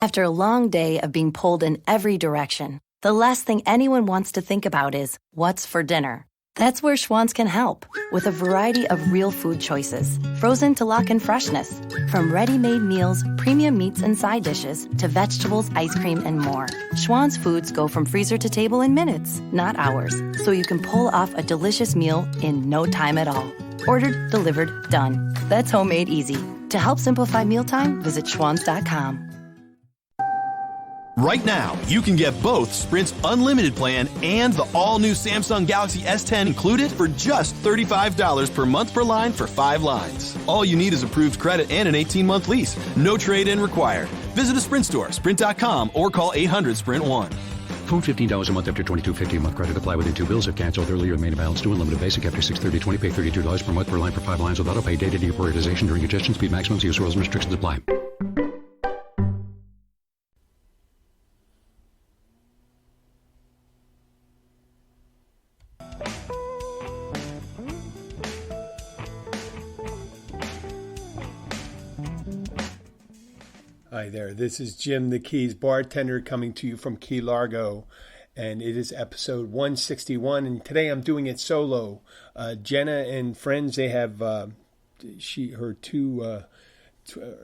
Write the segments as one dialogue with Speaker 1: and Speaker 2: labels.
Speaker 1: After a long day of being pulled in every direction, the last thing anyone wants to think about is what's for dinner. That's where Schwann's can help, with a variety of real food choices, frozen to lock in freshness. From ready-made meals, premium meats and side dishes, to vegetables, ice cream, and more. Schwann's foods go from freezer to table in minutes, not hours, so you can pull off a delicious meal in no time at all. Ordered, delivered, done. That's homemade easy. To help simplify mealtime, visit schwans.com.
Speaker 2: Right now, you can get both Sprint's unlimited plan and the all-new Samsung Galaxy S10 included for just $35 per month per line for 5 lines. All you need is approved credit and an 18-month lease. No trade-in required. Visit a Sprint store, sprint.com, or call 800-SPRINT-1.
Speaker 3: Phone $15 a month after $22.50 a month. Credit apply within 2 bills. If canceled earlier, remain balance due. Unlimited basic after $630.20. Pay $32 per month per line for 5 lines with auto pay. Data deprioritization during congestion. Speed maximums. Use rules and restrictions apply.
Speaker 4: Hi there, this is Jim the Keys bartender coming to you from Key Largo, and it is episode 161, and today I'm doing it solo. Jenna and friends, they have her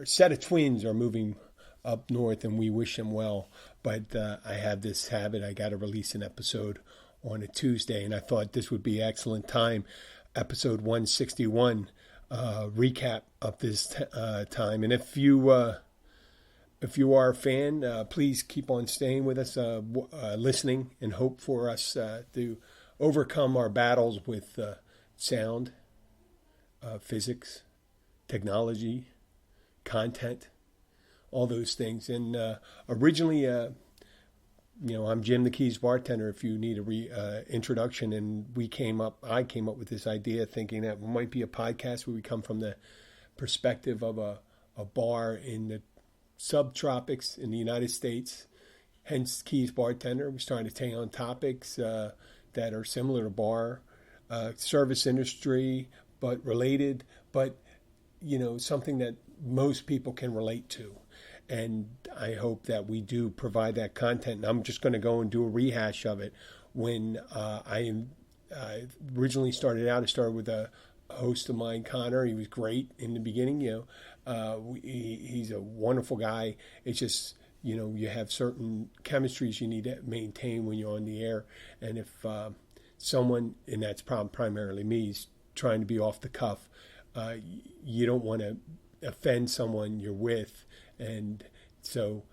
Speaker 4: set of twins are moving up north, and we wish them well, but I have this habit, I got to release an episode on a Tuesday, and I thought this would be excellent time, episode 161, recap of this time, and if you are a fan, please keep on staying with us, listening, and hope for us to overcome our battles with sound, physics, technology, content, all those things. And originally, I'm Jim the Keys bartender. If you need a introduction, and I came up with this idea, thinking that it might be a podcast where we come from the perspective of a bar in the subtropics in the United States, hence Keys bartender. We're starting to take on topics that are similar to bar, service industry, but related, but something that most people can relate to. And I hope that we do provide that content. And I'm just going to go and do a rehash of it. When I originally started out, I started with a host of mine, Connor. He was great in the beginning. He's a wonderful guy. It's just, you have certain chemistries you need to maintain when you're on the air. And if someone, and that's primarily me, is trying to be off the cuff, you don't want to offend someone you're with. And so,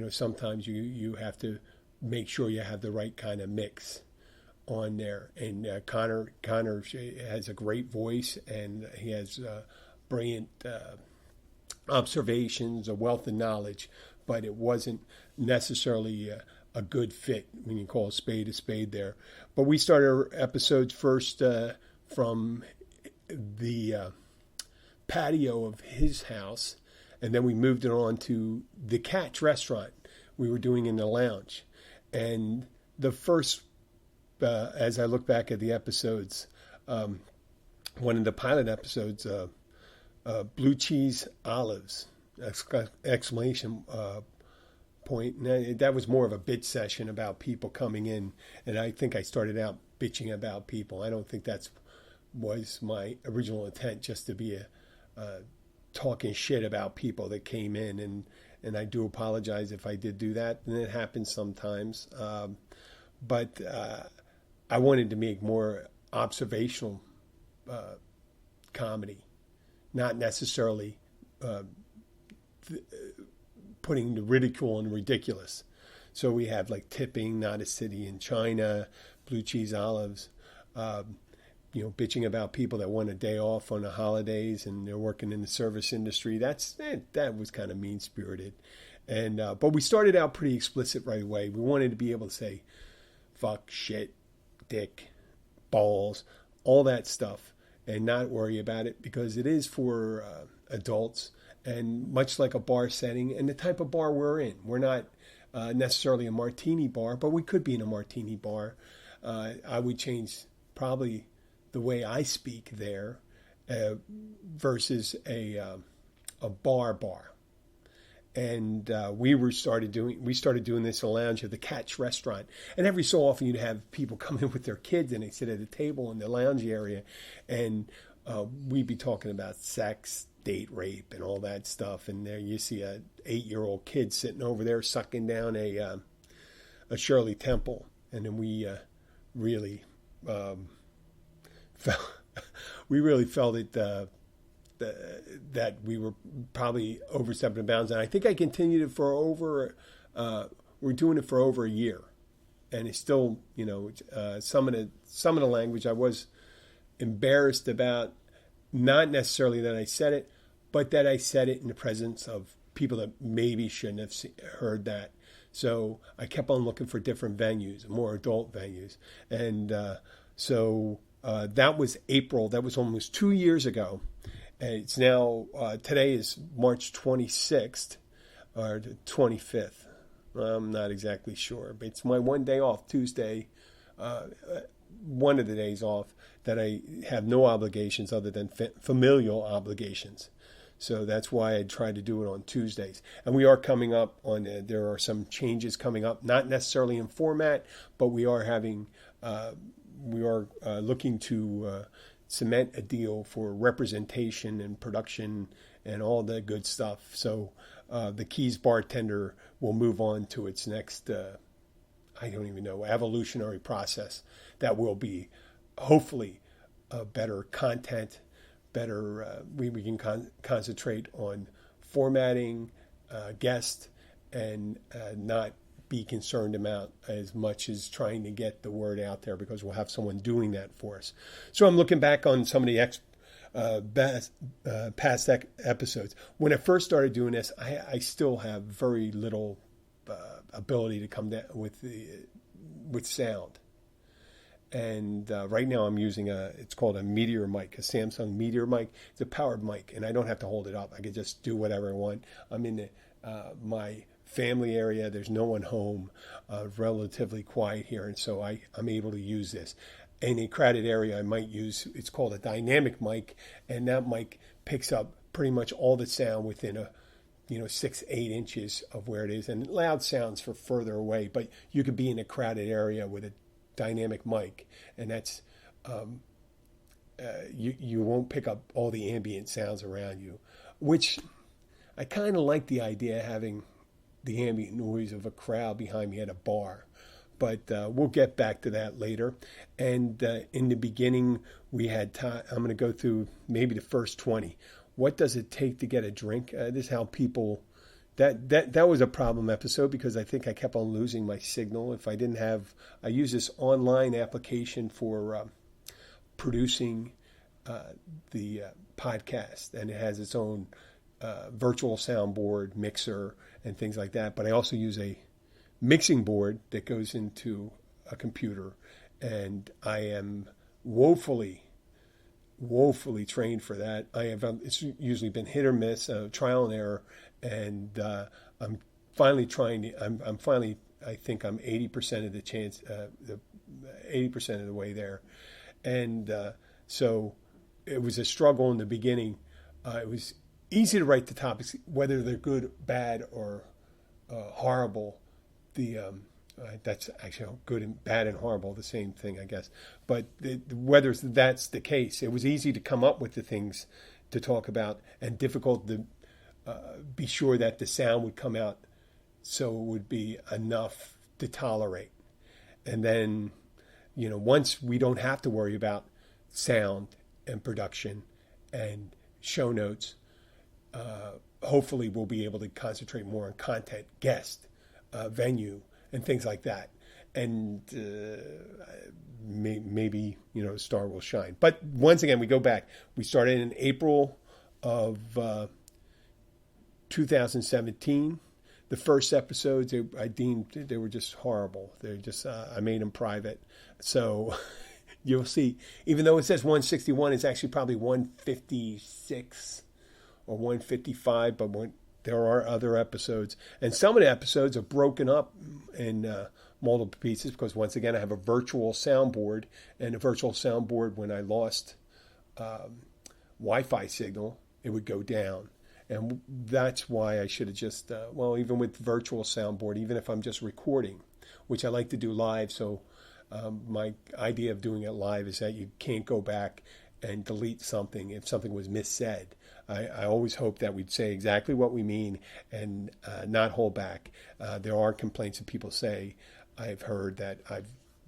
Speaker 4: sometimes you have to make sure you have the right kind of mix on there. And Connor has a great voice, and he has brilliant observations, a wealth of knowledge, but it wasn't necessarily a good fit when you call a spade there. But we started our episodes first from the patio of his house, and then we moved it on to the Catch restaurant we were doing in the lounge. And the first, as I look back at the episodes, one of the pilot episodes, blue cheese olives, exclamation point. And that was more of a bitch session about people coming in. And I think I started out bitching about people. I don't think that was my original intent, just to be talking shit about people that came in. And I do apologize if I did do that. And it happens sometimes. But I wanted to make more observational comedy, not necessarily putting the ridicule and ridiculous. So we have like tipping, not a city in China, blue cheese olives, bitching about people that want a day off on the holidays and they're working in the service industry. That was kind of mean-spirited. And but we started out pretty explicit right away. We wanted to be able to say fuck, shit, dick, balls, all that stuff, and not worry about it, because it is for adults, and much like a bar setting and the type of bar we're in. We're not necessarily a martini bar, but we could be in a martini bar. I would change probably the way I speak there versus a bar. And we started doing this in the lounge of the Catch restaurant. And every so often you'd have people come in with their kids and they sit at a table in the lounge area, and we'd be talking about sex, date rape, and all that stuff. And there you see a 8-year-old kid sitting over there sucking down a Shirley Temple. And then we really felt it. That we were probably overstepping bounds, and I think I continued it for we're doing it for over a year, and it's still, some of the language I was embarrassed about, not necessarily that I said it, but that I said it in the presence of people that maybe shouldn't have heard that. So I kept on looking for different venues, more adult venues, and so that was April. That was almost 2 years ago. It's now, today is March 26th or 25th. I'm not exactly sure, but it's my one day off, Tuesday, one of the days off that I have no obligations other than familial obligations. So that's why I try to do it on Tuesdays. And we are coming up on, there are some changes coming up, not necessarily in format, but we are looking to cement a deal for representation and production and all the good stuff. So the Keys bartender will move on to its next, I don't even know, evolutionary process that will be hopefully better content, better, we can concentrate on formatting, guests, and not be concerned about as much as trying to get the word out there, because we'll have someone doing that for us. So I'm looking back on some of the past episodes. When I first started doing this, I still have very little ability to come down with sound. And right now I'm using it's called a Meteor mic, a Samsung Meteor mic. It's a powered mic, and I don't have to hold it up. I can just do whatever I want. I'm in my family area. There's no one home, relatively quiet here, and so I'm able to use this. In a crowded area, I might use, it's called a dynamic mic, and that mic picks up pretty much all the sound within 6-8 inches of where it is, and loud sounds for further away. But you could be in a crowded area with a dynamic mic, and that's you won't pick up all the ambient sounds around you, which I kind of like the idea of having the ambient noise of a crowd behind me at a bar. But we'll get back to that later. And in the beginning, we had time. I'm going to go through maybe the first 20. What does it take to get a drink? This is how people... That was a problem episode, because I think I kept on losing my signal. If I didn't have... I use this online application for producing the podcast. And it has its own virtual soundboard, mixer, and things like that. But I also use a mixing board that goes into a computer, and I am woefully trained for that. It's usually been hit or miss, trial and error, and I'm finally I think I'm 80% of the chance, 80% of the way there, and so it was a struggle in the beginning. It was easy to write the topics, whether they're good, bad, or horrible. That's actually good and bad and horrible, the same thing, I guess. But whether that's the case, it was easy to come up with the things to talk about, and difficult to be sure that the sound would come out so it would be enough to tolerate. And then, once we don't have to worry about sound and production and show notes, hopefully we'll be able to concentrate more on content, guest, venue, and things like that. And maybe, a star will shine. But once again, we go back. We started in April of 2017. The first episodes, I deemed they were just horrible. They're just, I made them private. So you'll see, even though it says 161, it's actually probably 156 or 155, but there are other episodes. And some of the episodes are broken up in multiple pieces, because once again, I have a virtual soundboard, and a virtual soundboard, when I lost Wi-Fi signal, it would go down. And that's why I should have just, even with virtual soundboard, even if I'm just recording, which I like to do live. So my idea of doing it live is that you can't go back and delete something if something was missaid. I always hope that we'd say exactly what we mean and not hold back. There are complaints that people say. I've heard that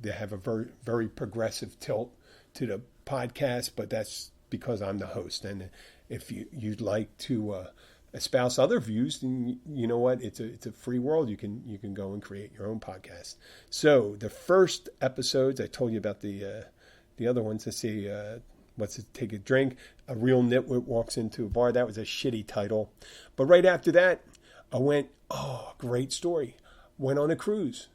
Speaker 4: they have a very, very progressive tilt to the podcast, but that's because I'm the host. And if you'd like to espouse other views, then you know what? It's a free world. You can go and create your own podcast. So the first episodes, I told you about the other ones. Let's see, what's it? Take a drink. A real nitwit walks into a bar. That was a shitty title. But right after that, I went, great story. Went on a cruise.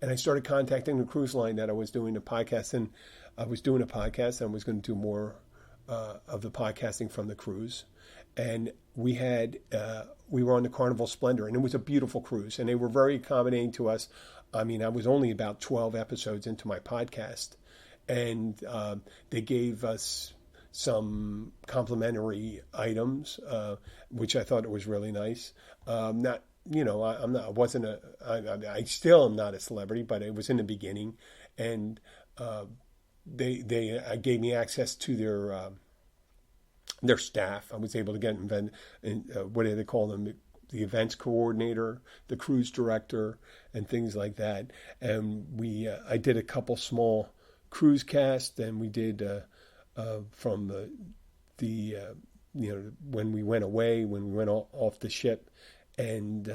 Speaker 4: And I started contacting the cruise line that I was doing the podcast. And I was doing a podcast and I was going to do more of the podcasting from the cruise. And we were on the Carnival Splendor, and it was a beautiful cruise. And they were very accommodating to us. I mean, I was only about 12 episodes into my podcast. And they gave us some complimentary items, which I thought it was really nice. I still am not a celebrity, but it was in the beginning, and they gave me access to their staff. I was able to get what do they call them? The events coordinator, the cruise director, and things like that. And I did a couple small cruise cast, and we did from when we went away, when we went off the ship, and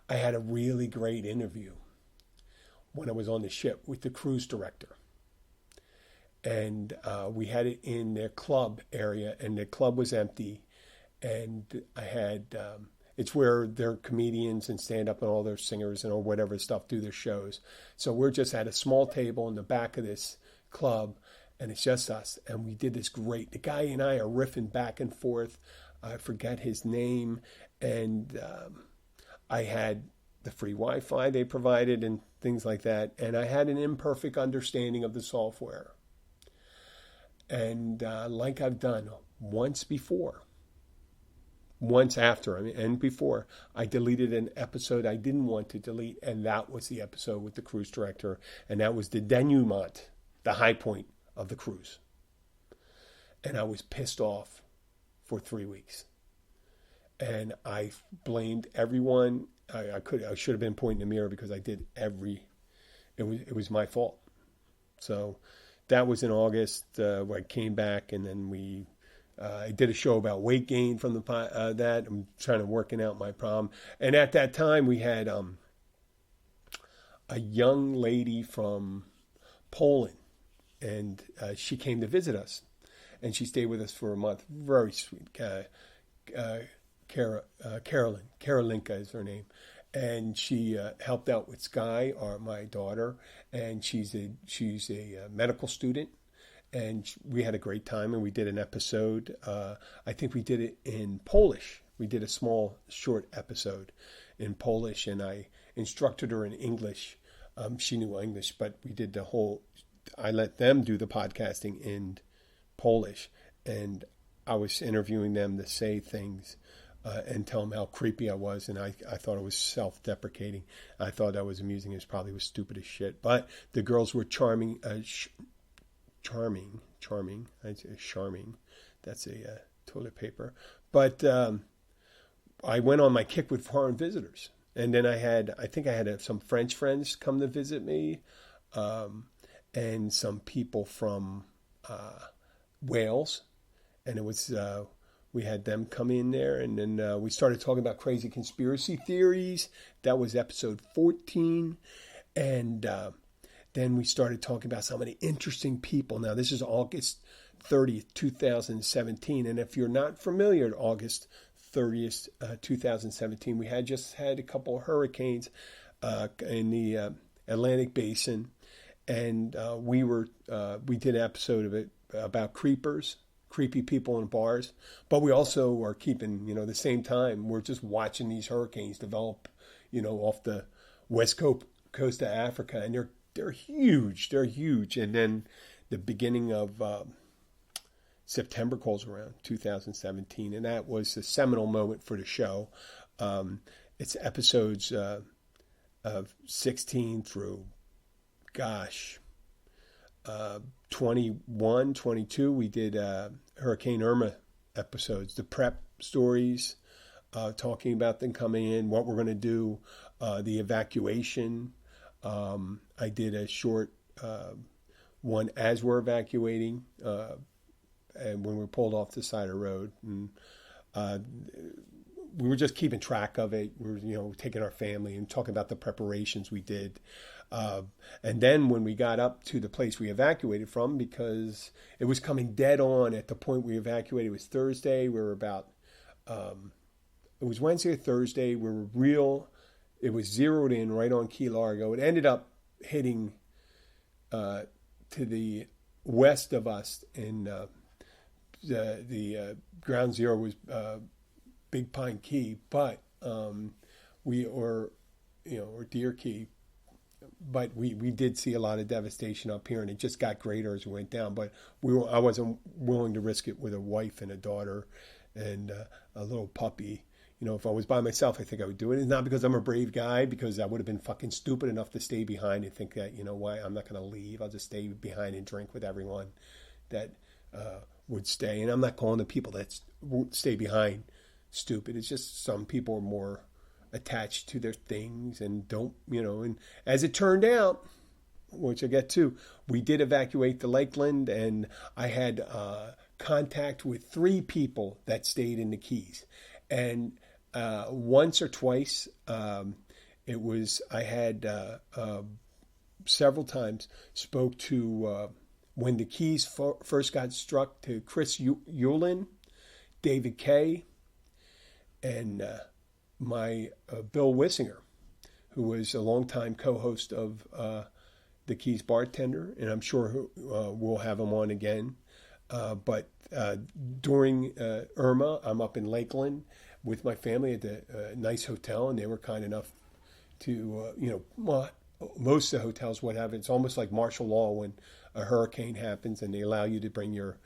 Speaker 4: I had a really great interview when I was on the ship with the cruise director, and we had it in their club area, and the club was empty, and I had it's where their comedians and stand-up and all their singers and or whatever stuff do their shows. So we're just at a small table in the back of this club, and it's just us. And we did this great. The guy and I are riffing back and forth. I forget his name. And I had the free Wi-Fi they provided and things like that. And I had an imperfect understanding of the software. And like I've done once after, and before, I deleted an episode I didn't want to delete, and that was the episode with the cruise director, and that was the denouement, the high point of the cruise. And I was pissed off for 3 weeks. And I blamed everyone. I should have been pointing the mirror because I did it was my fault. So that was in August where I came back, and then I did a show about weight gain from that. I'm trying to working out my problem. And at that time, we had a young lady from Poland, and she came to visit us. And she stayed with us for a month. Very sweet. Karolinka is her name. And she helped out with Sky, my daughter. And she's a medical student. And we had a great time, and we did an episode. I think we did it in Polish. We did a small, short episode in Polish, and I instructed her in English. She knew English, but we did I let them do the podcasting in Polish, and I was interviewing them to say things and tell them how creepy I was, and I thought it was self-deprecating. I thought that was amusing. It probably was stupid as shit, but the girls were charming. Charming. That's a toilet paper. But I went on my kick with foreign visitors. And then I think I had some French friends come to visit me, and some people from Wales. And it was, we had them come in there, and then we started talking about crazy conspiracy theories. That was episode 14. And then we started talking about some of the interesting people. Now, this is August 30th, 2017. And if you're not familiar, August 30th, 2017, we had just had a couple of hurricanes in the Atlantic Basin. And we did an episode of it about creepy people in bars. But we also are keeping, the same time, we're just watching these hurricanes develop, off the west coast of Africa. And they're huge. They're huge. And then the beginning of September calls around, 2017, and that was the seminal moment for the show. It's episodes of 16 through, 21, 22. We did Hurricane Irma episodes, the prep stories, talking about them coming in, what we're going to do, the evacuation. I did a short one as we're evacuating, and when we pulled off the side of the road. And we were just keeping track of it. We were, taking our family and talking about the preparations we did. And then when we got up to the place we evacuated from, because it was coming dead on at the point we evacuated, it was Thursday. We were about, it was Wednesday or Thursday. It was zeroed in right on Key Largo. It ended up hitting to the west of us, in the ground zero was Big Pine Key, but or Deer Key, but we did see a lot of devastation up here, and it just got greater as we went down. But I wasn't willing to risk it with a wife and a daughter and a little puppy. If I was by myself, I think I would do it. It's not because I'm a brave guy, because I would have been fucking stupid enough to stay behind and think that, why, I'm not going to leave. I'll just stay behind and drink with everyone that would stay. And I'm not calling the people that stay behind stupid. It's just some people are more attached to their things and don't, and as it turned out, which I get to, we did evacuate the Lakeland, and I had contact with 3 people that stayed in the Keys. And once or twice, I had several times spoke to, when the Keys first got struck, to Chris Yulin, David Kay, and my Bill Wissinger, who was a longtime co-host of the Keys Bartender, and I'm sure we'll have him on again. But during Irma, I'm up in Lakeland with my family at the nice hotel, and they were kind enough to, most of the hotels would have it. It's almost like martial law when a hurricane happens, and they allow you to bring your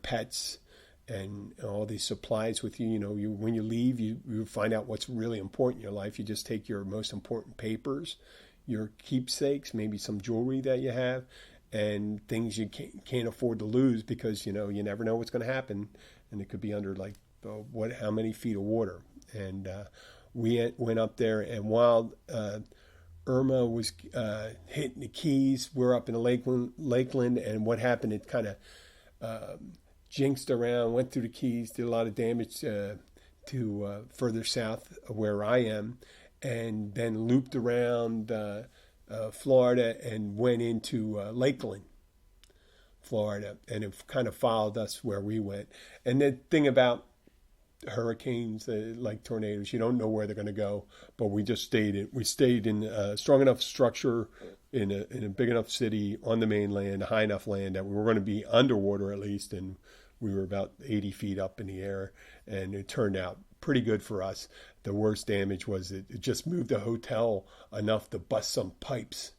Speaker 4: pets and all these supplies with you. When you leave, you find out what's really important in your life. You just take your most important papers, your keepsakes, maybe some jewelry that you have, and things you can't afford to lose, because, you never know what's going to happen. And it could be under how many feet of water. And we went up there, and while Irma was hitting the Keys, we're up in the Lakeland, and what happened, it kind of jinxed around, went through the Keys, did a lot of damage to further south of where I am, and then looped around Florida and went into Lakeland, Florida, and it kind of followed us where we went. And the thing about hurricanes, like tornadoes, you don't know where they're going to go, but we just stayed in a strong enough structure in a big enough city on the mainland, high enough land that we were going to be underwater at least, and we were about 80 feet up in the air, and it turned out pretty good for us. The worst damage was it just moved the hotel enough to bust some pipes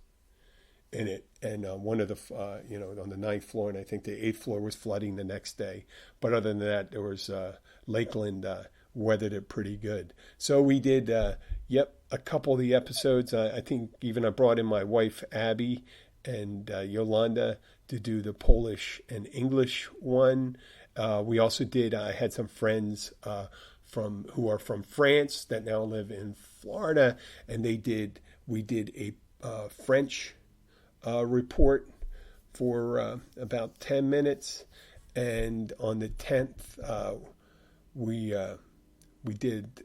Speaker 4: in it, and one of the on the 9th floor, and I think the 8th floor was flooding the next day. But other than that, there was Lakeland weathered it pretty good. So we did a couple of the episodes. I think even I brought in my wife Abby and Yolanda to do the Polish and English one. We also did, I had some friends who are from France that now live in Florida, and we did a French report for about 10 minutes. And on the 10th, we did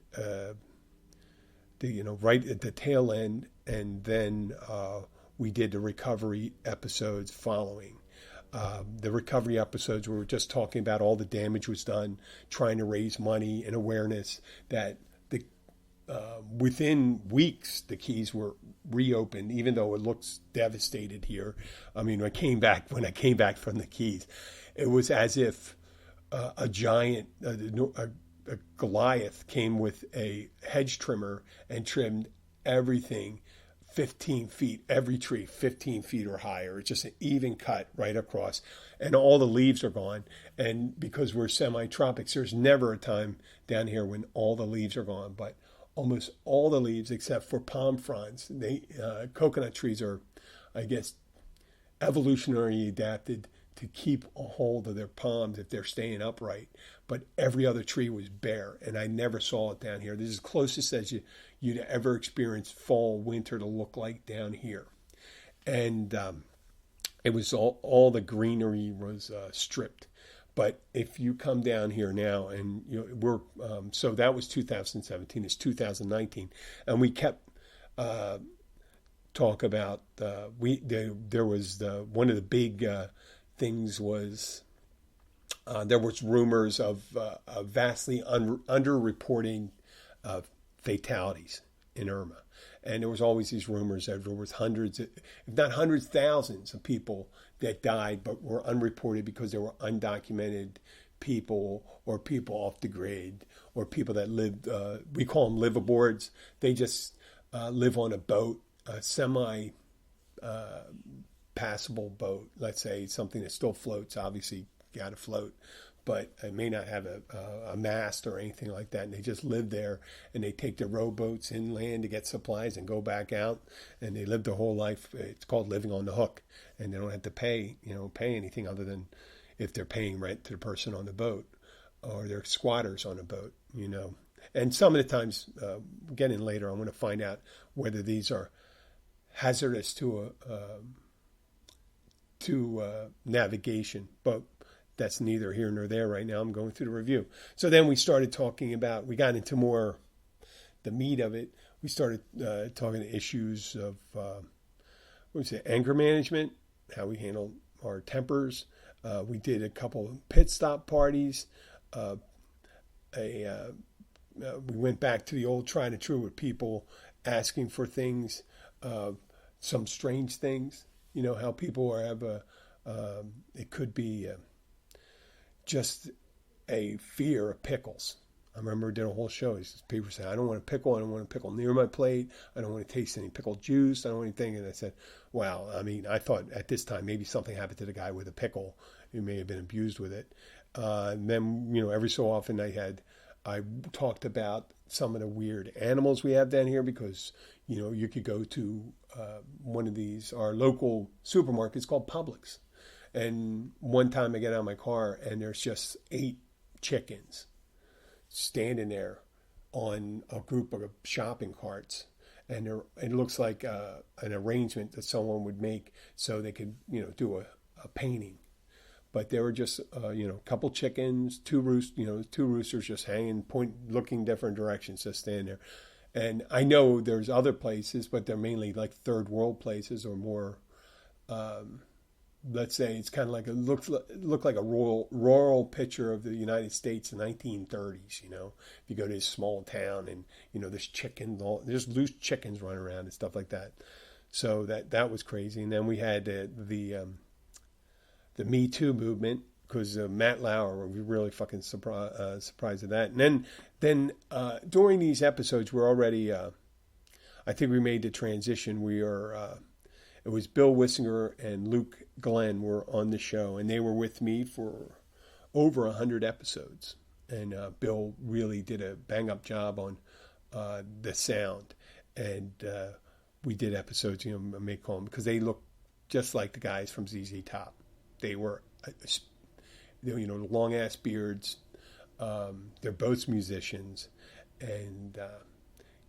Speaker 4: right at the tail end, and then we did the recovery episodes following. The recovery episodes, we were just talking about all the damage was done, trying to raise money and awareness that within weeks the Keys were reopened, even though it looks devastated here. I mean, when I came back from the Keys, it was as if a giant, a Goliath came with a hedge trimmer and trimmed everything 15 feet, every tree 15 feet or higher. It's just an even cut right across. And all the leaves are gone. And because we're semi-tropics, there's never a time down here when all the leaves are gone. But almost all the leaves, except for palm fronds, coconut trees are, I guess, evolutionarily adapted to keep a hold of their palms if they're staying upright. But every other tree was bare, and I never saw it down here. This is the closest as you'd ever experience fall, winter to look like down here. And it was all the greenery was stripped. But if you come down here now, and so that was 2017. It's 2019, and we kept talk about there was one of the big things was there was rumors of vastly underreporting fatalities in Irma. And there was always these rumors that there was hundreds, if not hundreds, thousands of people that died but were unreported because they were undocumented people or people off the grid or people that lived, we call them liveaboards. They just live on a boat, a semi-passable boat, let's say something that still floats, obviously got to float, but it may not have a mast or anything like that. And they just live there, and they take their rowboats inland to get supplies and go back out. And they live their whole life. It's called living on the hook, and they don't have to pay anything other than if they're paying rent to the person on the boat, or they're squatters on a boat, And some of the times, getting later, I'm going to find out whether these are hazardous to navigation, but that's neither here nor there right now. I'm going through the review. So then we started talking about, we got into more the meat of it. We started talking issues of anger management, how we handle our tempers. We did a couple pit stop parties. We went back to the old tried and true with people asking for things, some strange things. How people have it could be just a fear of pickles. I remember I did a whole show. People say, I don't want a pickle. I don't want a pickle near my plate. I don't want to taste any pickled juice. I don't want anything. And I said, wow, I thought at this time maybe something happened to the guy with a pickle. He may have been abused with it. And then, every so often I talked about some of the weird animals we have down here because, you could go to one of these, our local supermarkets called Publix. And one time I get out of my car and there's just 8 chickens standing there on a group of shopping carts. And it looks like an arrangement that someone would make so they could, do a painting. But there were just, a couple chickens, two roosters just hanging, looking different directions, just standing there. And I know there's other places, but they're mainly like third world places or more, let's say it's kind of like looked like a rural picture of the United States in the 1930s. If you go to this small town and there's loose chickens running around and stuff like that. So that was crazy. And then we had the Me Too movement because Matt Lauer, we were really fucking surprised at that. And then during these episodes, we're already, I think we made the transition. It was Bill Wissinger and Luke Glenn were on the show, and they were with me for over 100 episodes. And Bill really did a bang-up job on the sound. And we did episodes, I may call them, because they look just like the guys from ZZ Top. They were, long-ass beards. They're both musicians. And,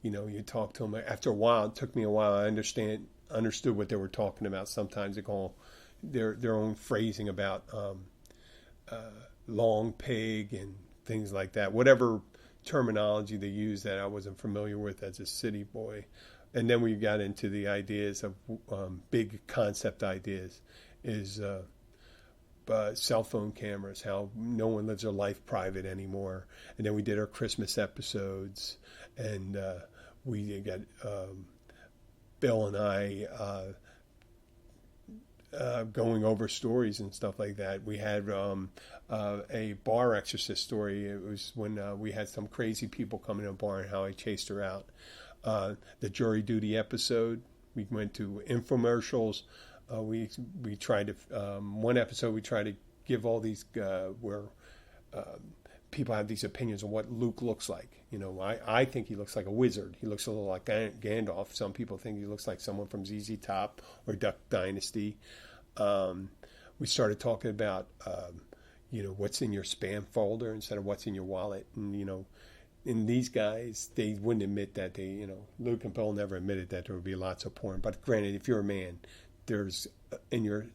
Speaker 4: you talk to them. After a while, it took me a while. I understood what they were talking about. Sometimes they call their own phrasing about long pig and things like that. Whatever terminology they use that I wasn't familiar with as a city boy. And then we got into the ideas of big concept ideas is cell phone cameras, how no one lives their life private anymore. And then we did our Christmas episodes, and we got Bill and I going over stories and stuff like that. We had a bar exorcist story. It was when we had some crazy people coming to a bar and how I chased her out. The jury duty episode We went to infomercials. We tried to one episode we tried to give all these where people have these opinions on what Luke looks like. You know, I think he looks like a wizard. He looks a little like Gandalf. Some people think he looks like someone from ZZ Top or Duck Dynasty. We started talking about what's in your spam folder instead of what's in your wallet, and these guys, they wouldn't admit that Luke and Bill never admitted that there would be lots of porn. But granted, if you're a man, there's in your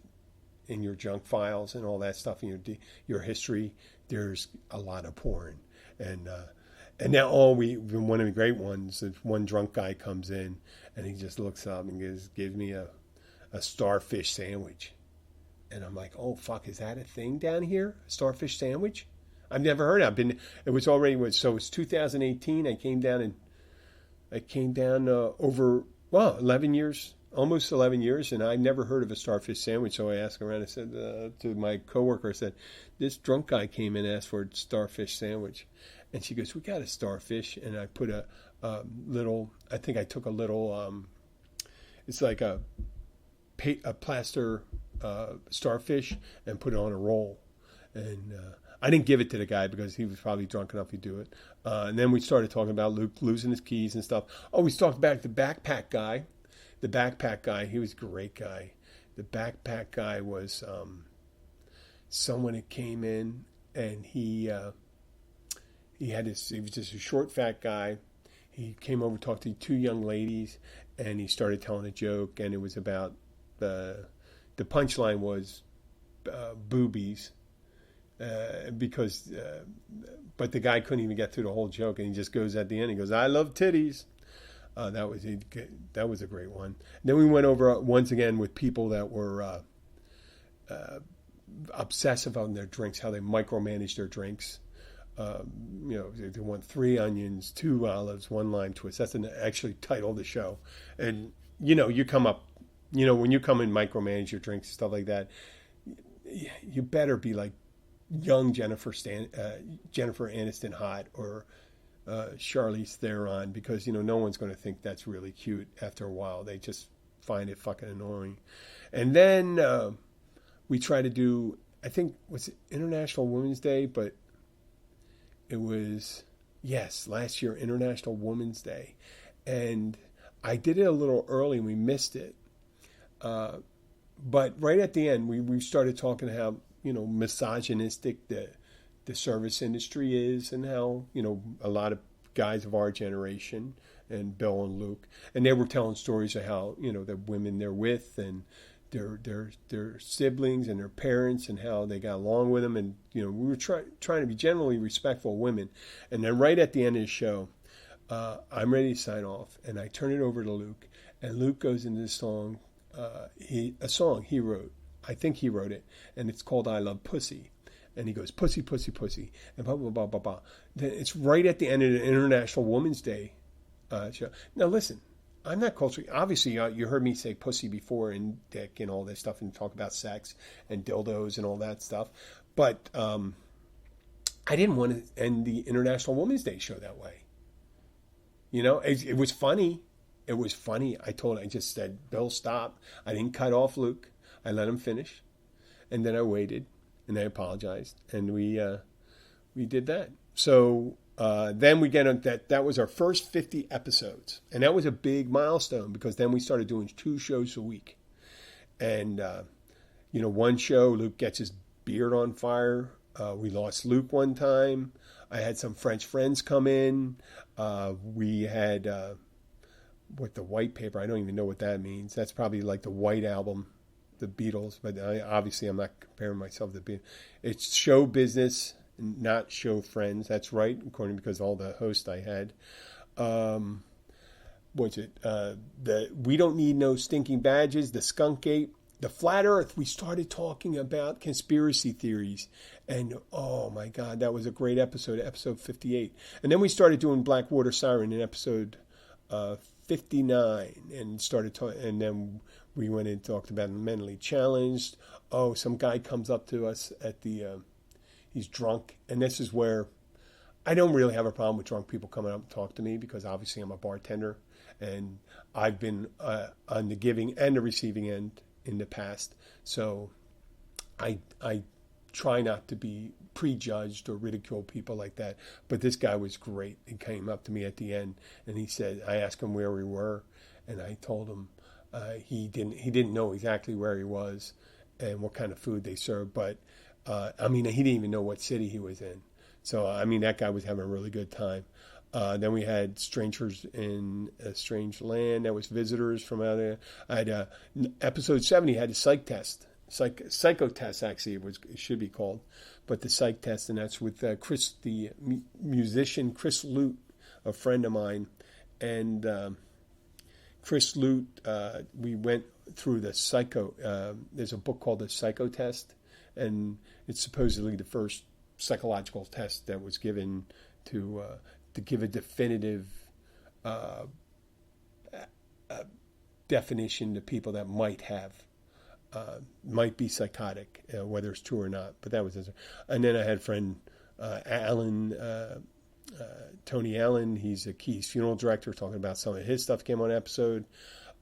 Speaker 4: junk files and all that stuff in your history, there's a lot of porn. And now one of the great ones is one drunk guy comes in and he just looks up and gives me a starfish sandwich. And I'm like, oh fuck, is that a thing down here? A starfish sandwich? I've never heard of it. It's 2018. I came down over 11 years, almost 11 years, and I never heard of a starfish sandwich. So I asked around. I said to my coworker, I said, this drunk guy came in and asked for a starfish sandwich, and she goes, we got a starfish, and I put a little. I think I took a little. It's like a plaster starfish and put it on a roll, and. I didn't give it to the guy because he was probably drunk enough to do it. And then we started talking about Luke losing his keys and stuff. Oh, we talked about the backpack guy. The backpack guy, he was a great guy. The backpack guy was someone that came in and he was just a short, fat guy. He came over, talked to two young ladies, and he started telling a joke. And it was about the punchline was boobies. But the guy couldn't even get through the whole joke, and he just goes at the end. He goes, "I love titties." That was a great one. And then we went over once again with people that were obsessive on their drinks, how they micromanage their drinks. They want 3 onions, 2 olives, 1 lime twist. That's actually title of the show. And you come up, when you come and micromanage your drinks and stuff like that, you better be like young Jennifer Aniston hot or Charlize Theron, because no one's going to think that's really cute after a while. They just find it fucking annoying. And then we try to do, I think, was it International Women's Day? But it was, last year, International Women's Day. And I did it a little early and we missed it. But right at the end, we started talking how misogynistic the service industry is, and how a lot of guys of our generation, and Bill and Luke, and they were telling stories of how the women they're with and their siblings and their parents, and how they got along with them, and we were trying to be generally respectful of women. And then right at the end of the show, I'm ready to sign off, and I turn it over to Luke, and Luke goes into this song, a song he wrote. I think he wrote it, and it's called "I Love Pussy." And he goes, "Pussy, pussy, pussy," and blah, blah, blah, blah, blah. Then it's right at the end of the International Women's Day show. Now, listen, I'm not culturally... Obviously, you heard me say pussy before, and dick and all this stuff, and talk about sex and dildos and all that stuff. But I didn't want to end the International Women's Day show that way. It was funny. It was funny. I just said, Bill, stop. I didn't cut off Luke. I let him finish, and then I waited, and I apologized, and we did that. So then we get on that. That was our first 50 episodes, and that was a big milestone, because then we started doing 2 shows a week, and one show Luke gets his beard on fire. We lost Luke one time. I had some French friends come in. We had the white paper. I don't even know what that means. That's probably like the White Album. The Beatles, but obviously I'm not comparing myself to the Beatles. It's show business, not show friends. That's right, because all the hosts I had. What's it? The We Don't Need No Stinking Badges, the Skunk Gate, the Flat Earth. We started talking about conspiracy theories, and oh my God, that was a great episode 58. And then we started doing Blackwater Siren in episode 59, and started talking, and then we went and talked about mentally challenged. Oh, some guy comes up to us at the, he's drunk. And this is where I don't really have a problem with drunk people coming up and talk to me, because obviously I'm a bartender and I've been on the giving and the receiving end in the past. So I try not to be prejudged or ridicule people like that. But this guy was great. He came up to me at the end and he said, I asked him where we were, and I told him he didn't know exactly where he was and what kind of food they served. But he didn't even know what city he was in. So that guy was having a really good time. Then we had Strangers in a Strange Land. That was visitors from out there. I had episode 70 had a psych test. Psycho test, actually, it should be called, but the psych test, and that's with Chris, the musician Chris Lute, a friend of mine, and Chris Lute. We went through the psycho. There's a book called the Psycho Test, and it's supposedly the first psychological test that was given to give a definitive definition to people that might be psychotic, whether it's true or not. But that was it. And then I had a friend, Alan, Tony Allen. He's a Keys funeral director, talking about some of his stuff. Came on episode.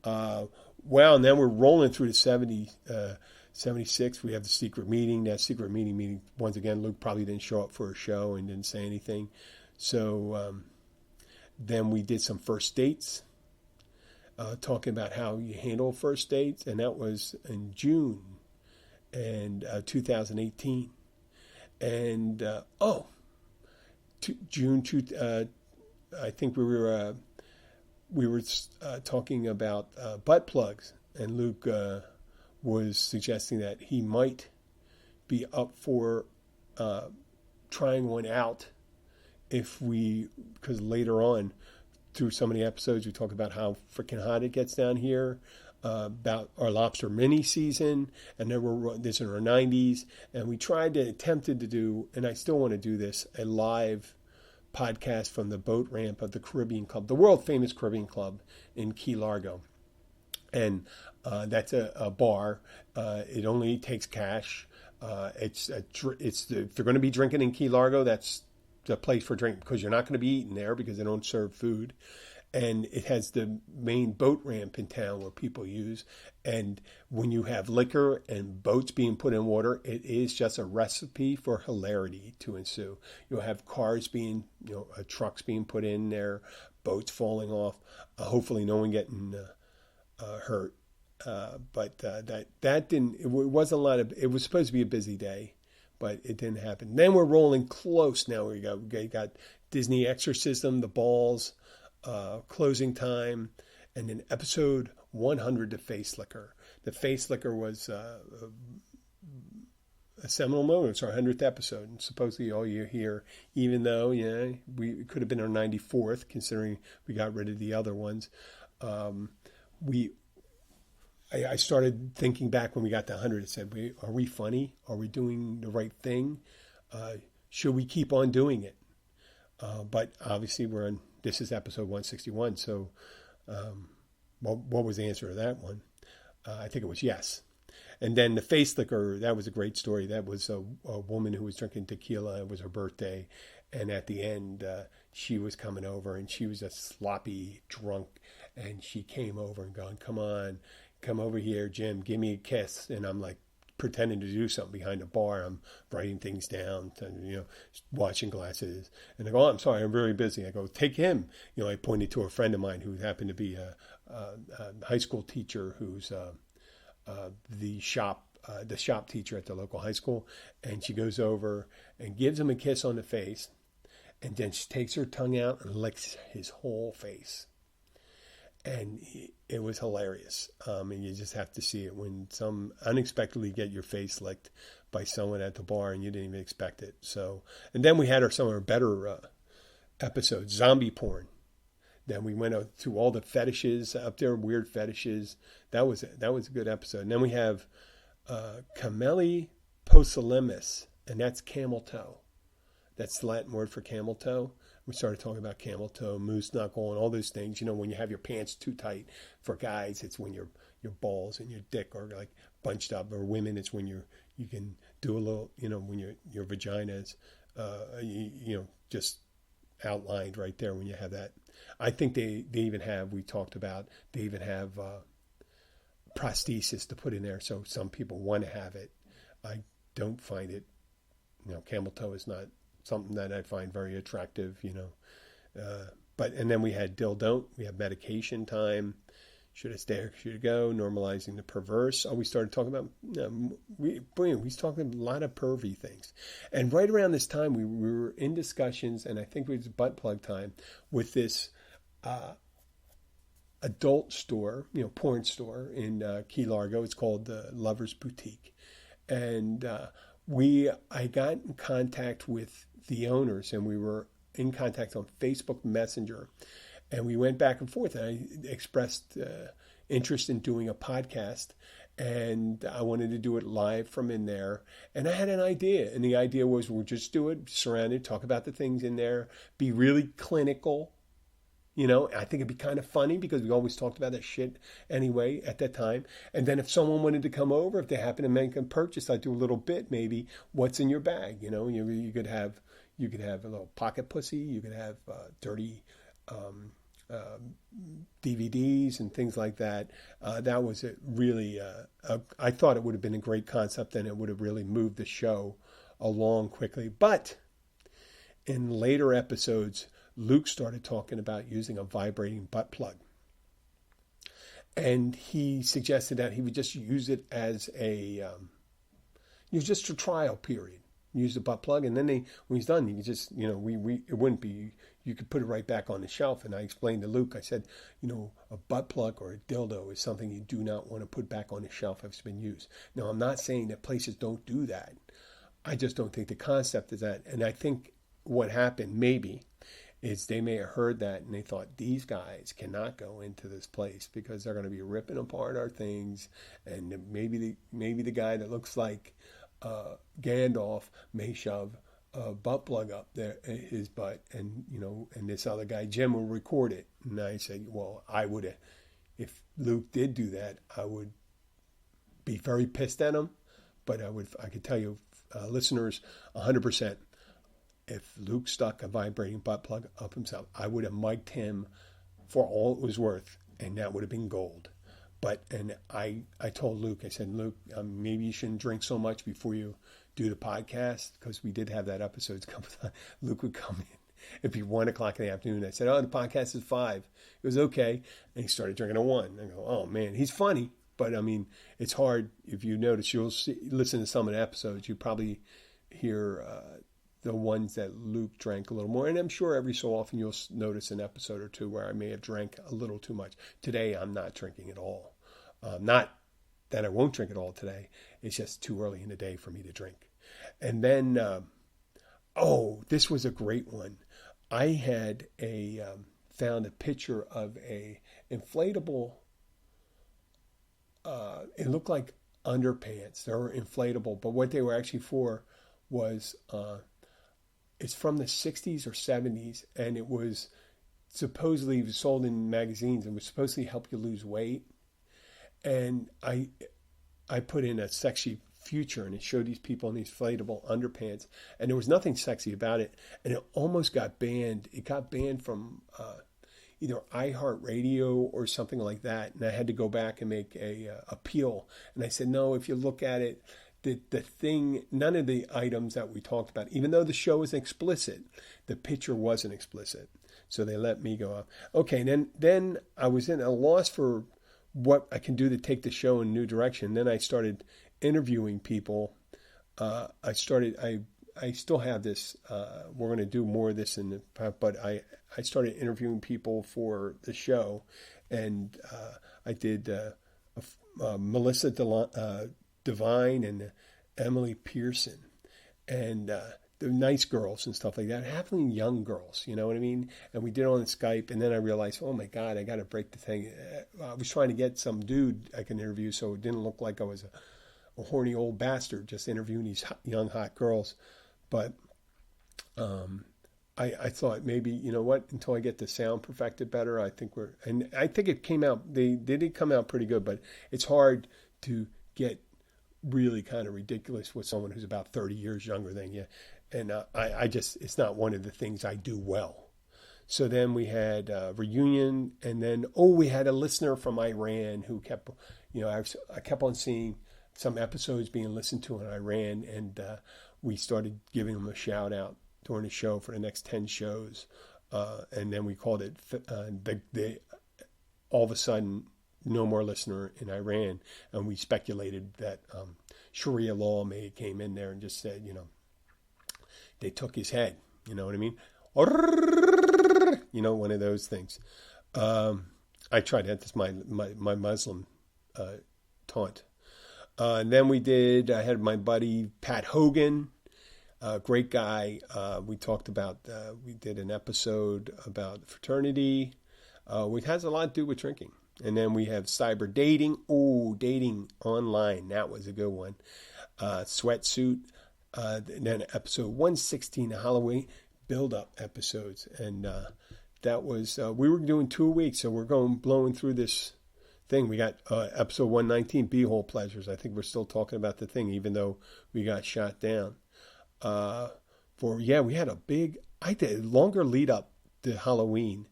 Speaker 4: Wow, and then we're rolling through the 76. We have the secret meeting. That secret meeting, once again, Luke probably didn't show up for a show and didn't say anything. So then we did some first dates. Talking about how you handle first dates, and that was in June and 2018. And June 2, I think we were talking about butt plugs, and Luke was suggesting that he might be up for trying one out because later on, through so many episodes, we talk about how freaking hot it gets down here, about our lobster mini season, and then this in our 90s, and we attempted to do, and I still want to do this, a live podcast from the boat ramp of the Caribbean Club, the world famous Caribbean Club in Key Largo, and that's a bar. It only takes cash. If they're going to be drinking in Key Largo, that's the place for drink, because you're not going to be eating there because they don't serve food. And it has the main boat ramp in town where people use. And when you have liquor and boats being put in water, it is just a recipe for hilarity to ensue. You'll have cars trucks being put in there, boats falling off. Hopefully no one getting hurt. But that didn't, it wasn't a lot of, it was supposed to be a busy day, but it didn't happen. Then we're rolling close. Now we got Disney Exorcism, The Balls, closing time, and then episode 100, The Face Licker. The Face Licker was a seminal moment. It's our 100th episode, and supposedly all you hear, even though we could have been our 94th, considering we got rid of the other ones. I started thinking back when we got to 100. I said, are we funny? Are we doing the right thing? Should we keep on doing it? But obviously this is episode 161. So what was the answer to that one? I think it was yes. And then the face licker, that was a great story. That was a woman who was drinking tequila. It was her birthday. And at the end, she was coming over, and she was a sloppy drunk. And she came over and going, come on, come over here, Jim, give me a kiss. And I'm like pretending to do something behind the bar. I'm writing things down, washing glasses. And I go, I'm sorry, I'm very busy. I go, take him. I pointed to a friend of mine who happened to be a high school teacher who's the shop teacher at the local high school. And she goes over and gives him a kiss on the face. And then she takes her tongue out and licks his whole face. And it was hilarious. And you just have to see it when some unexpectedly get your face licked by someone at the bar and you didn't even expect it. So, and then we had some of our better episodes, zombie porn. Then we went through all the fetishes up there, weird fetishes. That was a good episode. And then we have Camelli Posilimus, and that's camel toe. That's the Latin word for camel toe. We started talking about camel toe, moose knuckle, and all those things. When you have your pants too tight. For guys, it's when your balls and your dick are like bunched up. Or women, it's when you can do a little, when your vagina is, just outlined right there when you have that. I think they even have, we talked about, they even have prosthesis to put in there. So some people want to have it. I don't find it, camel toe is not something that I find very attractive, and then we had don't. We have medication time. Should it stay or should it go? Normalizing the perverse. We started talking about, we talking a lot of pervy things. And right around this time, we were in discussions, and I think it was butt plug time, with this adult store, porn store in Key Largo. It's called the Lover's Boutique. And I got in contact with the owners, and we were in contact on Facebook Messenger. And we went back and forth, and I expressed interest in doing a podcast, and I wanted to do it live from in there. And I had an idea, and the idea was we'll just do it surrounded, talk about the things in there, be really clinical. I think it'd be kind of funny because we always talked about that shit anyway at that time. And then if someone wanted to come over, if they happen to make a purchase, I'd do a little bit, maybe, what's in your bag? You could have a little pocket pussy, you could have dirty DVDs and things like that. That was really, I thought it would have been a great concept, and it would have really moved the show along quickly. But in later episodes, Luke started talking about using a vibrating butt plug. And he suggested that he would just use it as just a trial period. Use the butt plug, and then when he's done, you can just, it wouldn't be, you could put it right back on the shelf. And I explained to Luke, I said, a butt plug or a dildo is something you do not want to put back on the shelf if it's been used. Now, I'm not saying that places don't do that. I just don't think the concept is that. And I think what happened maybe is they may have heard that and they thought, these guys cannot go into this place because they're going to be ripping apart our things. And maybe the guy that looks like Gandalf may shove a butt plug up there in his butt, and and this other guy Jim will record it. And I said, well, I would have, if Luke did do that, I would be very pissed at him. But I could tell you, listeners, 100%, if Luke stuck a vibrating butt plug up himself, I would have mic'd him for all it was worth, and that would have been gold. And I told Luke, I said, Luke, maybe you shouldn't drink so much before you do the podcast, because we did have that episode a couple times. Luke would come in. It'd be 1 o'clock in the afternoon. I said, the podcast is 5. It was okay. And he started drinking at 1. I go, oh, man, he's funny. But, it's hard. If you notice, listen to some of the episodes, you probably hear the ones that Luke drank a little more. And I'm sure every so often you'll notice an episode or two where I may have drank a little too much. Today, I'm not drinking at all. Not that I won't drink it all today. It's just too early in the day for me to drink. And then, this was a great one. I had found a picture of a inflatable, it looked like underpants. They were inflatable, but what they were actually for was, it's from the 60s or 70s, and it was supposedly sold in magazines and was supposed to help you lose weight. And I put in a sexy future, and it showed these people in these inflatable underpants, and there was nothing sexy about it, and it almost got banned. It got banned from either iHeartRadio or something like that, and I had to go back and make a appeal. And I said, no, if you look at it, the thing, none of the items that we talked about, even though the show was explicit, the picture wasn't explicit. So they let me go up. Okay, then I was in a loss for what I can do to take the show in a new direction. Then I started interviewing people. I still have this. We're going to do more of this but I started interviewing people for the show, and I did Melissa Devine and Emily Pearson, and the nice girls and stuff like that, having young girls, you know what I mean? And we did it on Skype, and then I realized, oh my God, I got to break the thing. I was trying to get some dude I can interview so it didn't look like I was a horny old bastard just interviewing these young, hot girls. But I thought maybe, you know what, until I get the sound perfected better, I think it came out, they did come out pretty good, but it's hard to get really kind of ridiculous with someone who's about 30 years younger than you. And it's not one of the things I do well. So then we had a reunion, and then we had a listener from Iran who kept, I kept on seeing some episodes being listened to in Iran, and we started giving them a shout out during the show for the next 10 shows, and then we called it the all of a sudden no more listener in Iran, and we speculated that Sharia law came in there and just said, they took his head, you know what I mean? One of those things. I tried that. That's my Muslim taunt. And then I had my buddy Pat Hogan, great guy. We talked about, we did an episode about fraternity, which has a lot to do with drinking. And then we have cyber dating. Dating online. That was a good one. Sweatsuit. Then episode 116, the Halloween build-up episodes. And that was, we were doing 2 weeks, so we're blowing through this thing. We got episode 119, Beehole Pleasures. I think we're still talking about the thing, even though we got shot down. We had I did a longer lead up to Halloween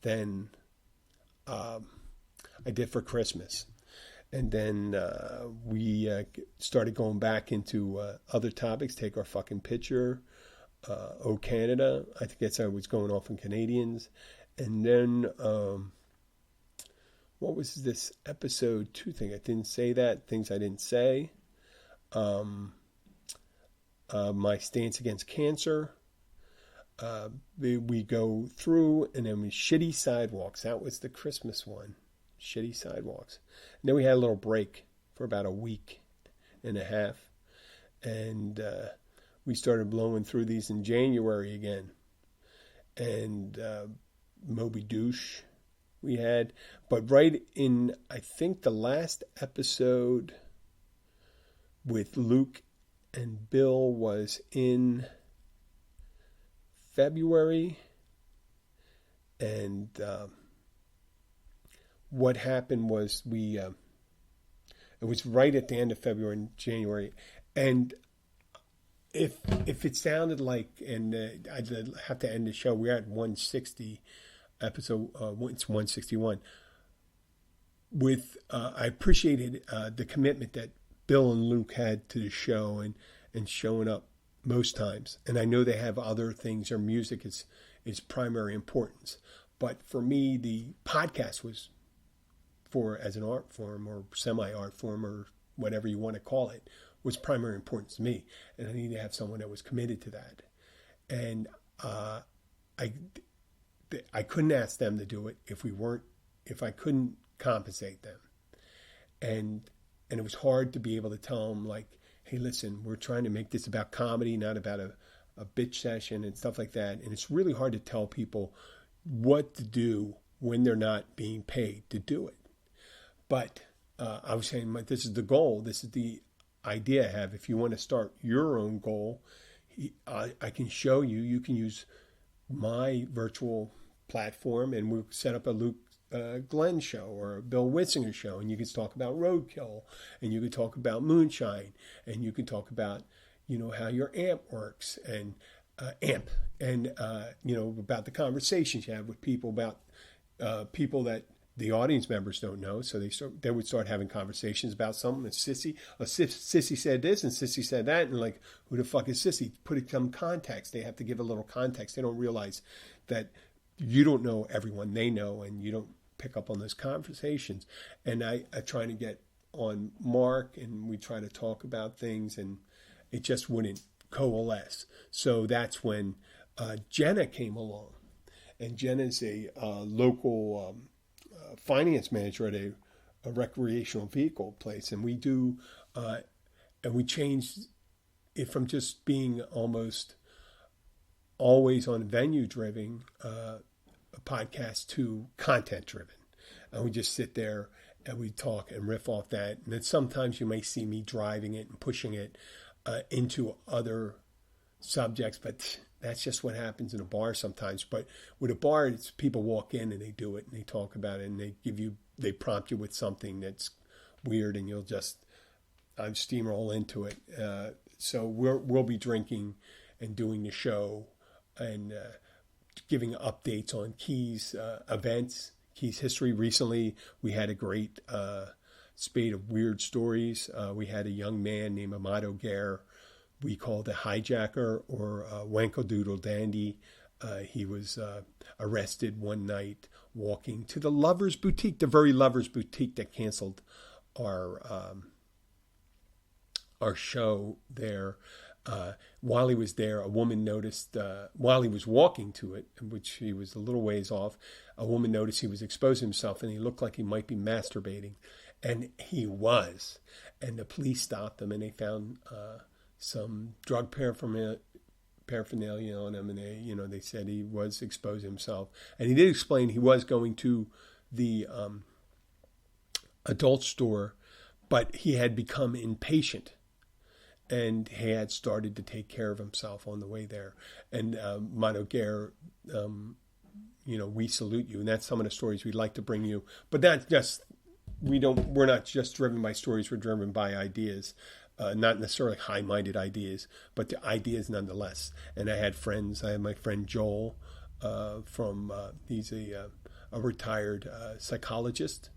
Speaker 4: than I did for Christmas. And then we started going back into other topics, take our fucking picture, Canada. I guess I was going off on Canadians. And then, what was this episode 2 thing? I didn't say that. Things I didn't say. My stance against cancer. We go through, and then shitty sidewalks. That was the Christmas one. Shitty sidewalks. And then we had a little break for about a week and a half. And we started blowing through these in January again. And Moby Douche we had. But right in, I think the last episode with Luke and Bill was in February. And what happened was it was right at the end of February and January. And if it sounded like, and I'd have to end the show, we're at 160 episode, it's 161. I appreciated the commitment that Bill and Luke had to the show and showing up most times. And I know they have other things, their music is primary importance. But for me, the podcast was as an art form or semi-art form or whatever you want to call it, was primary importance to me. And I needed to have someone that was committed to that. And I couldn't ask them to do it if I couldn't compensate them. And it was hard to be able to tell them, like, hey, listen, we're trying to make this about comedy, not about a bitch session and stuff like that. And it's really hard to tell people what to do when they're not being paid to do it. But I was saying, this is the goal. This is the idea I have. If you want to start your own goal, I can show you. You can use my virtual platform, and we'll set up a Luke Glenn show or a Bill Witzinger show, and you can talk about roadkill, and you can talk about moonshine, and you can talk about how your amp works, and about the conversations you have with people, about people that the audience members don't know. So they would start having conversations about something. And Sissy said this and Sissy said that. And like, who the fuck is Sissy? Put it some context. They have to give a little context. They don't realize that you don't know everyone they know, and you don't pick up on those conversations. And I try to get on Mark, and we try to talk about things, and it just wouldn't coalesce. So that's when Jenna came along. And Jenna's a local finance manager at a recreational vehicle place. And we do, and we changed it from just being almost always on venue driven a podcast to content driven. And we just sit there and we talk and riff off that. And then sometimes you may see me driving it and pushing it into other subjects, but that's just what happens in a bar sometimes. But with a bar, it's people walk in and they do it and they talk about it, and they prompt you with something that's weird, and you'll just steamroll into it. So we'll be drinking and doing the show and giving updates on Keys events, Keys history. Recently, we had a great spate of weird stories. We had a young man named Amato Gare, we called a hijacker, or Wankadoodle Dandy. He was arrested one night walking to the Lovers Boutique, the very Lovers Boutique that canceled our show there. While he was there, a woman noticed, while he was walking to it, which he was a little ways off, a woman noticed he was exposing himself and he looked like he might be masturbating. And he was. And the police stopped him and they found some drug paraphernalia on him, and they said he was exposing himself. And he did explain he was going to the adult store, but he had become impatient. And he had started to take care of himself on the way there. And Mato Gare, we salute you. And that's some of the stories we'd like to bring you. But that's just, we're not just driven by stories, we're driven by ideas. Not necessarily high-minded ideas, but the ideas nonetheless. And I had my friend Joel he's a retired psychologist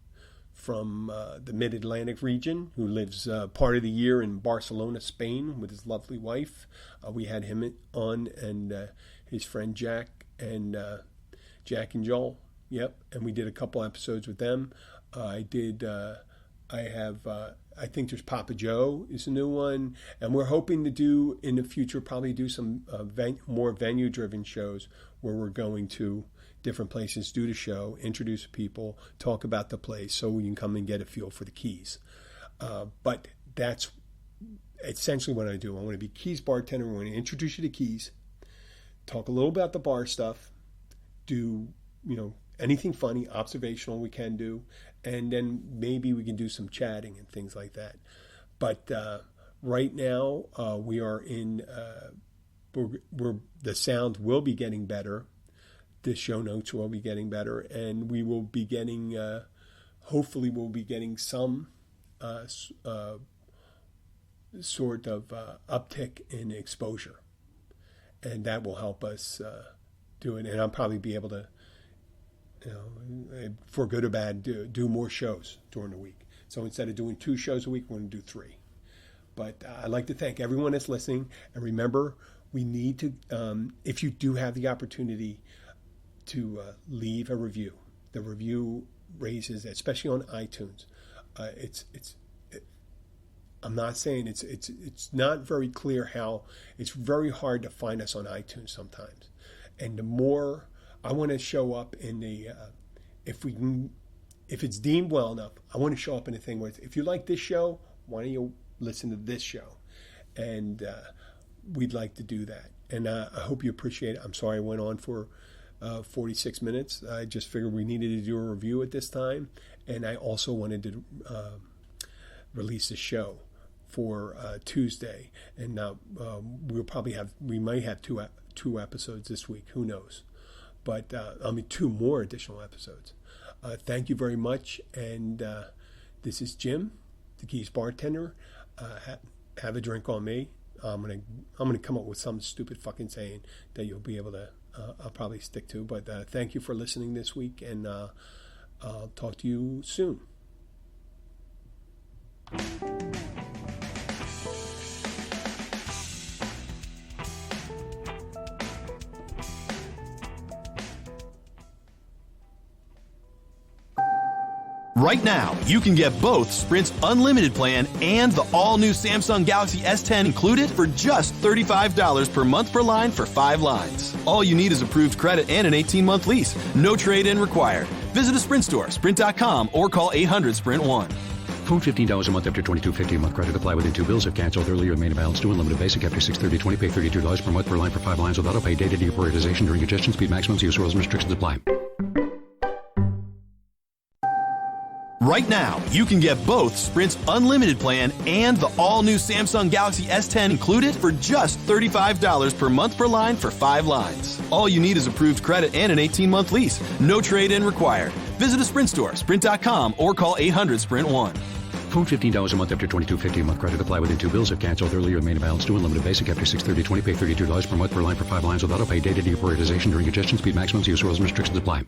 Speaker 4: from the Mid-Atlantic region who lives part of the year in Barcelona, Spain with his lovely wife. We had him on, and his friend Jack and Joel. Yep, and we did a couple episodes with them. I think there's Papa Joe is a new one, and we're hoping to do in the future probably do some more venue-driven shows where we're going to different places, do the show, introduce people, talk about the place, so you can come and get a feel for the Keys. But that's essentially what I do. I want to be Keys bartender. I want to introduce you to Keys, talk a little about the bar stuff, do anything funny, observational we can do, and then maybe we can do some chatting and things like that. But right now we are in. The sound will be getting better. The show notes will be getting better, and we will be getting, hopefully we'll be getting some sort of uptick in exposure. And that will help us do it. And I'll probably be able to, for good or bad, do more shows during the week. So instead of doing 2 shows a week, we're going to do 3. But I'd like to thank everyone that's listening. And remember, we need to, if you do have the opportunity to leave a review. The review raises, especially on iTunes. I'm not saying it's not very clear how. It's very hard to find us on iTunes sometimes. And the more I want to show up in the, if it's deemed well enough, I want to show up in a thing where if you like this show, why don't you listen to this show? And we'd like to do that. And I hope you appreciate it. I'm sorry I went on for 46 minutes. I just figured we needed to do a review at this time. And I also wanted to release a show for Tuesday. And now we might have two episodes this week. Who knows? But 2 more additional episodes. Thank you very much. And this is Jim, the Keys bartender. Have a drink on me. I'm gonna come up with some stupid fucking saying that you'll be able to. I'll probably stick to. But thank you for listening this week, and I'll talk to you soon.
Speaker 2: Right now, you can get both Sprint's unlimited plan and the all-new Samsung Galaxy S10 included for just $35 per month per line for 5 lines. All you need is approved credit and an 18-month lease. No trade-in required. Visit a Sprint store, sprint.com, or call 800-SPRINT-1.
Speaker 3: Phone $15 a month after $22.50 a month. Credit apply within 2 bills. If canceled earlier, remain balance due. Unlimited basic after $630.20. Pay $32 per month per line for 5 lines with auto pay. Data deprioritization during congestion. Speed maximums. Use rules and restrictions apply.
Speaker 2: Right now, you can get both Sprint's unlimited plan and the all-new Samsung Galaxy S10 included for just $35 per month per line for 5 lines. All you need is approved credit and an 18-month lease. No trade-in required. Visit a Sprint store, sprint.com, or call 800-SPRINT-1.
Speaker 3: Phone $15 a month after $22.50 a month. Credit apply within 2 bills. If canceled earlier, remain in balance due. Unlimited basic after $630.20. Pay $32 per month per line for 5 lines without auto pay. Data deprioritization during congestion. Speed maximums. Use rules and restrictions apply.